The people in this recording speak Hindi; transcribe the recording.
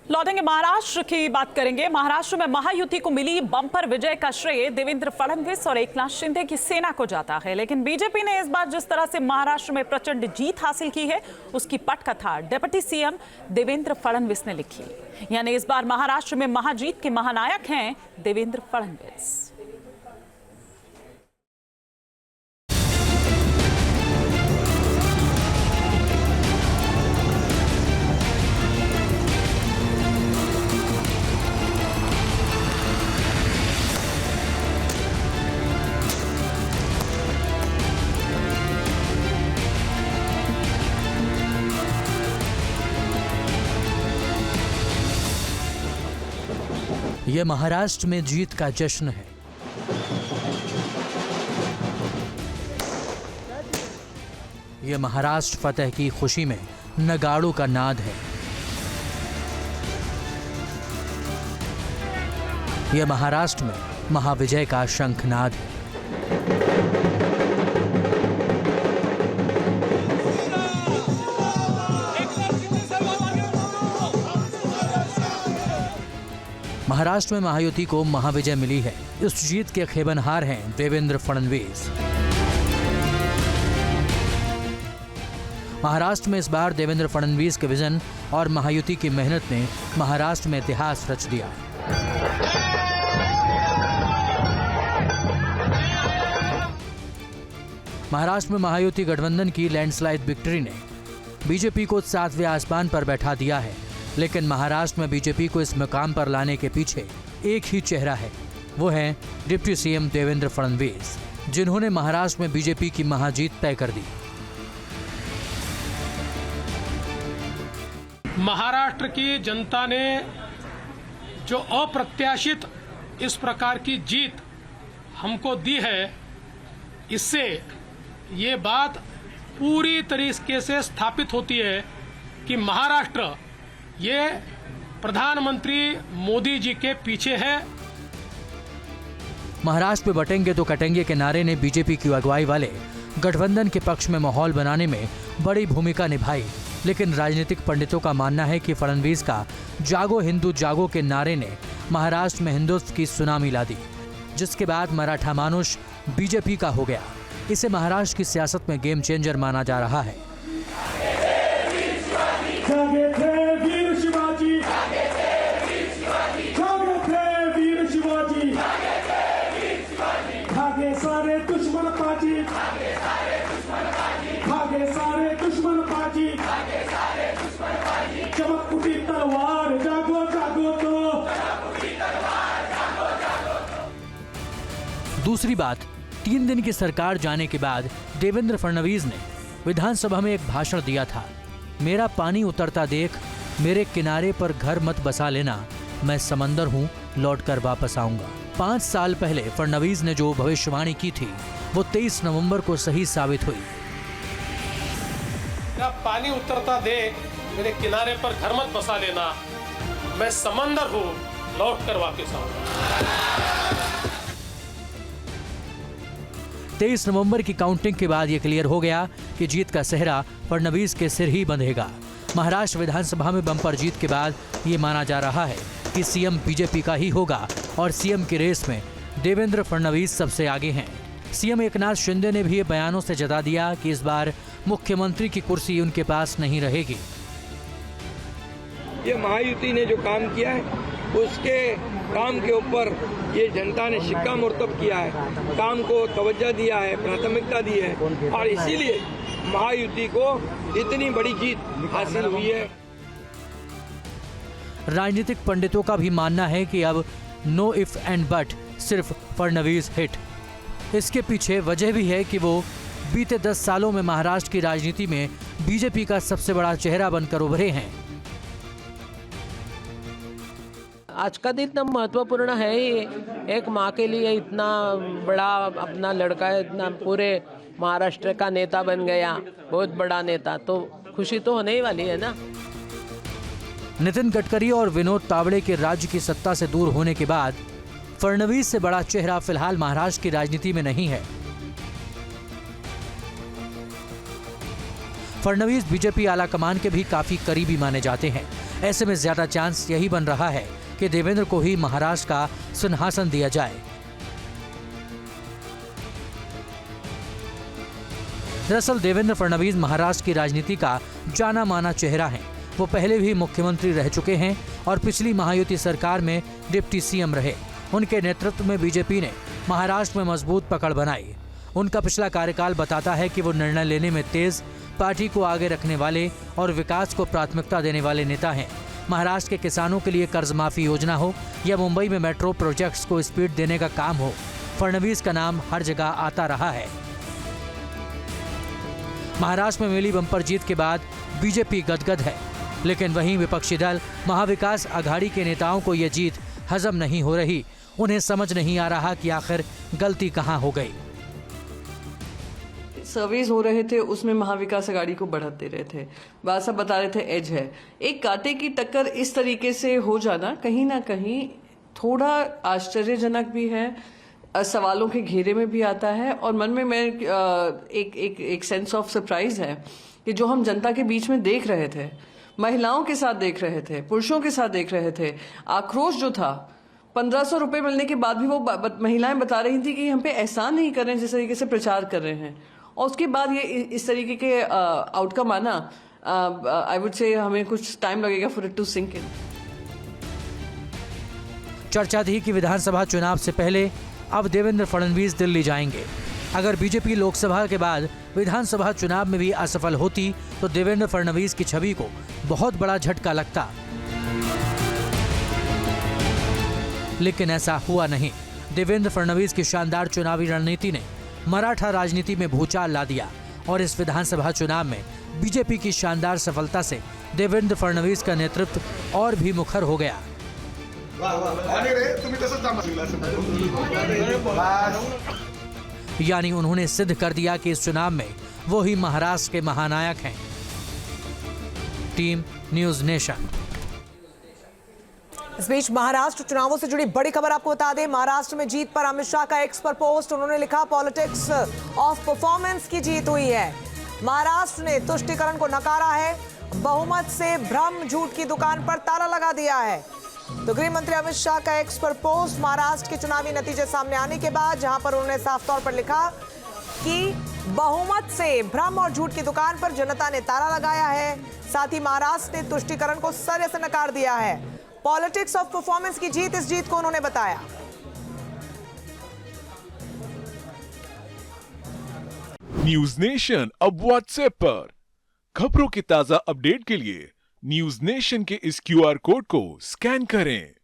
लौटेंगे महाराष्ट्र की बात करेंगे। महाराष्ट्र में महायुति को मिली बम्पर विजय का श्रेय देवेंद्र फडणवीस और एकनाथ शिंदे की सेना को जाता है, लेकिन बीजेपी ने इस बार जिस तरह से महाराष्ट्र में प्रचंड जीत हासिल की है, उसकी पटकथा डिप्टी सीएम देवेंद्र फडणवीस ने लिखी। यानी इस बार महाराष्ट्र में महाजीत के महानायक हैं देवेंद्र फडणवीस। यह महाराष्ट्र में जीत का जश्न है। यह महाराष्ट्र फतेह की खुशी में नगाड़ों का नाद है। यह महाराष्ट्र में महाविजय का शंखनाद है। महाराष्ट्र में महायुति को महाविजय मिली है। इस जीत के खेबनहार हैं देवेंद्र फडणवीस। महाराष्ट्र में इस बार देवेंद्र फडणवीस के विजन और महायुति की मेहनत ने महाराष्ट्र में इतिहास रच दिया। महाराष्ट्र में महायुति गठबंधन की लैंडस्लाइड विक्ट्री ने बीजेपी को 7वें आसमान पर बैठा दिया है, लेकिन महाराष्ट्र में बीजेपी को इस मुकाम पर लाने के पीछे एक ही चेहरा है। वो है डिप्टी सीएम देवेंद्र फडणवीस, जिन्होंने महाराष्ट्र में बीजेपी की महाजीत तय कर दी। महाराष्ट्र की जनता ने जो अप्रत्याशित इस प्रकार की जीत हमको दी है, इससे ये बात पूरी तरीके से स्थापित होती है कि महाराष्ट्र ये प्रधानमंत्री मोदी जी के पीछे है। महाराष्ट्र में बटेंगे तो कटेंगे के नारे ने बीजेपी की अगुवाई वाले गठबंधन के पक्ष में माहौल बनाने में बड़ी भूमिका निभाई, लेकिन राजनीतिक पंडितों का मानना है कि फडणवीस का जागो हिंदू जागो के नारे ने महाराष्ट्र में हिंदुत्व की सुनामी ला दी, जिसके बाद मराठा मानुष बीजेपी का हो गया। इसे महाराष्ट्र की सियासत में गेम चेंजर माना जा रहा है। दूसरी बात, 3 दिन की सरकार जाने के बाद देवेंद्र फडणवीस ने विधानसभा में एक भाषण दिया था। मेरा पानी उतरता देख मेरे किनारे पर घर मत बसा लेना, मैं समंदर हूँ लौटकर वापस आऊंगा। 5 साल पहले फडणवीस ने जो भविष्यवाणी की थी, वो 23 नवंबर को सही साबित हुई। मेरा पानी उतरता देख मेरे किनारे पर घर मत बसा लेना, मैं समंदर हूँ लौटकर वापस आऊंगा। 23 नवंबर की काउंटिंग के बाद ये क्लियर हो गया कि जीत का सेहरा फडणवीस के सिर ही बंधेगा। महाराष्ट्र विधानसभा में बम्पर जीत के बाद ये माना जा रहा है कि सीएम बीजेपी का ही होगा और सीएम की रेस में देवेंद्र फडणवीस सबसे आगे हैं। सीएम एकनाथ शिंदे ने भी ये बयानों से जता दिया कि इस बार मुख्यमंत्री की कुर्सी उनके पास नहीं रहेगी। ये महायुति ने जो काम किया है, उसके काम के ऊपर ये जनता ने शिक्कामोर्तब किया है, काम को तवज्जो दिया है, प्राथमिकता दी है, और इसीलिए महायुति को इतनी बड़ी जीत हासिल हुई है। राजनीतिक पंडितों का भी मानना है कि अब नो इफ एंड बट, सिर्फ फडणवीस हिट। इसके पीछे वजह भी है कि वो बीते 10 सालों में महाराष्ट्र की राजनीति में बीजेपी का सबसे बड़ा चेहरा बनकर उभरे हैं। आज का दिन इतना महत्वपूर्ण है ही, एक माँ के लिए इतना बड़ा अपना लड़का है, इतना पूरे महाराष्ट्र का नेता बन गया, बहुत बड़ा नेता, तो खुशी तो होने ही वाली है ना। नितिन गडकरी और विनोद तावड़े के राज्य की सत्ता से दूर होने के बाद फडणवीस से बड़ा चेहरा फिलहाल महाराष्ट्र की राजनीति में नहीं है। फडणवीस बीजेपी आलाकमान के भी काफी करीबी माने जाते हैं। ऐसे में ज्यादा चांस यही बन रहा है कि देवेंद्र को ही महाराष्ट्र का सिंहासन दिया जाए। दरअसल देवेंद्र फडणवीस महाराष्ट्र की राजनीति का जाना माना चेहरा है। वो पहले भी मुख्यमंत्री रह चुके हैं और पिछली महायुति सरकार में डिप्टी सीएम रहे। उनके नेतृत्व में बीजेपी ने महाराष्ट्र में मजबूत पकड़ बनाई। उनका पिछला कार्यकाल बताता है कि वो निर्णय लेने में तेज, पार्टी को आगे रखने वाले और विकास को प्राथमिकता देने वाले नेता हैं। महाराष्ट्र के किसानों के लिए कर्ज माफी योजना हो या मुंबई में मेट्रो प्रोजेक्ट्स को स्पीड देने का काम हो, फडणवीस का नाम हर जगह आता रहा है। महाराष्ट्र में मिली बम्पर जीत के बाद बीजेपी गदगद है, लेकिन वहीं विपक्षी दल महाविकास अघाड़ी के नेताओं को यह जीत हजम नहीं हो रही। उन्हें समझ नहीं आ रहा कि आखिर गलती कहां हो गई। सर्वेज हो रहे थे, उसमें महाविकास अघाड़ी को बढ़त दे रहे थे। बादशाह बता रहे थे एज है। एक कांटे की टक्कर इस तरीके से हो जाना कहीं ना कहीं थोड़ा आश्चर्यजनक भी है, सवालों के घेरे में भी आता है, और मन में मैं एक सेंस ऑफ सरप्राइज है कि जो हम जनता के बीच में देख रहे थे, महिलाओं के साथ देख रहे थे, पुरुषों के साथ देख रहे थे, आक्रोश जो था 1500 रुपए मिलने के बाद भी वो महिलाएं बता रही थी कि हम पे एहसान नहीं कर रहे हैं जिस तरीके से प्रचार कर रहे हैं, और उसके बाद ये इस तरीके के आउटकम आना, आई वुड से हमें कुछ टाइम लगेगा for it to sync in. चर्चा थी कि विधानसभा चुनाव से पहले अब देवेंद्र फडणवीस दिल्ली जाएंगे। अगर बीजेपी लोकसभा के बाद विधानसभा चुनाव में भी असफल होती तो देवेंद्र फडणवीस की छवि को बहुत बड़ा झटका लगता, लेकिन ऐसा हुआ नहीं। देवेंद्र फडणवीस की शानदार चुनावी रणनीति ने मराठा राजनीति में भूचाल ला दिया और इस विधानसभा चुनाव में बीजेपी की शानदार सफलता से देवेंद्र फडणवीस का नेतृत्व और भी मुखर हो गया। यानी उन्होंने सिद्ध कर दिया कि इस चुनाव में वो ही महाराष्ट्र के महानायक हैं। Team news nation. इस बीच महाराष्ट्र चुनावों से जुड़ी बड़ी खबर आपको बता दें। महाराष्ट्र में जीत पर अमित शाह का एक्स पर पोस्ट। उन्होंने लिखा, पॉलिटिक्स ऑफ परफॉर्मेंस की जीत हुई है। महाराष्ट्र ने तुष्टीकरण को नकारा है, बहुमत से भ्रम झूठ की दुकान पर ताला लगा दिया है। तो गृह मंत्री अमित शाह का एक्स पर पोस्ट महाराष्ट्र के चुनावी नतीजे सामने आने के बाद, जहां पर उन्होंने साफ तौर पर लिखा कि बहुमत से भ्रम और झूठ की दुकान पर जनता ने ताला लगाया है। साथ ही महाराष्ट्र ने तुष्टीकरण को सिरे से नकार दिया है। पॉलिटिक्स ऑफ परफॉर्मेंस की जीत, इस जीत को उन्होंने बताया। न्यूज नेशन अब व्हाट्सएप पर खबरों की ताजा अपडेट के लिए न्यूज नेशन के इस QR कोड को स्कैन करें।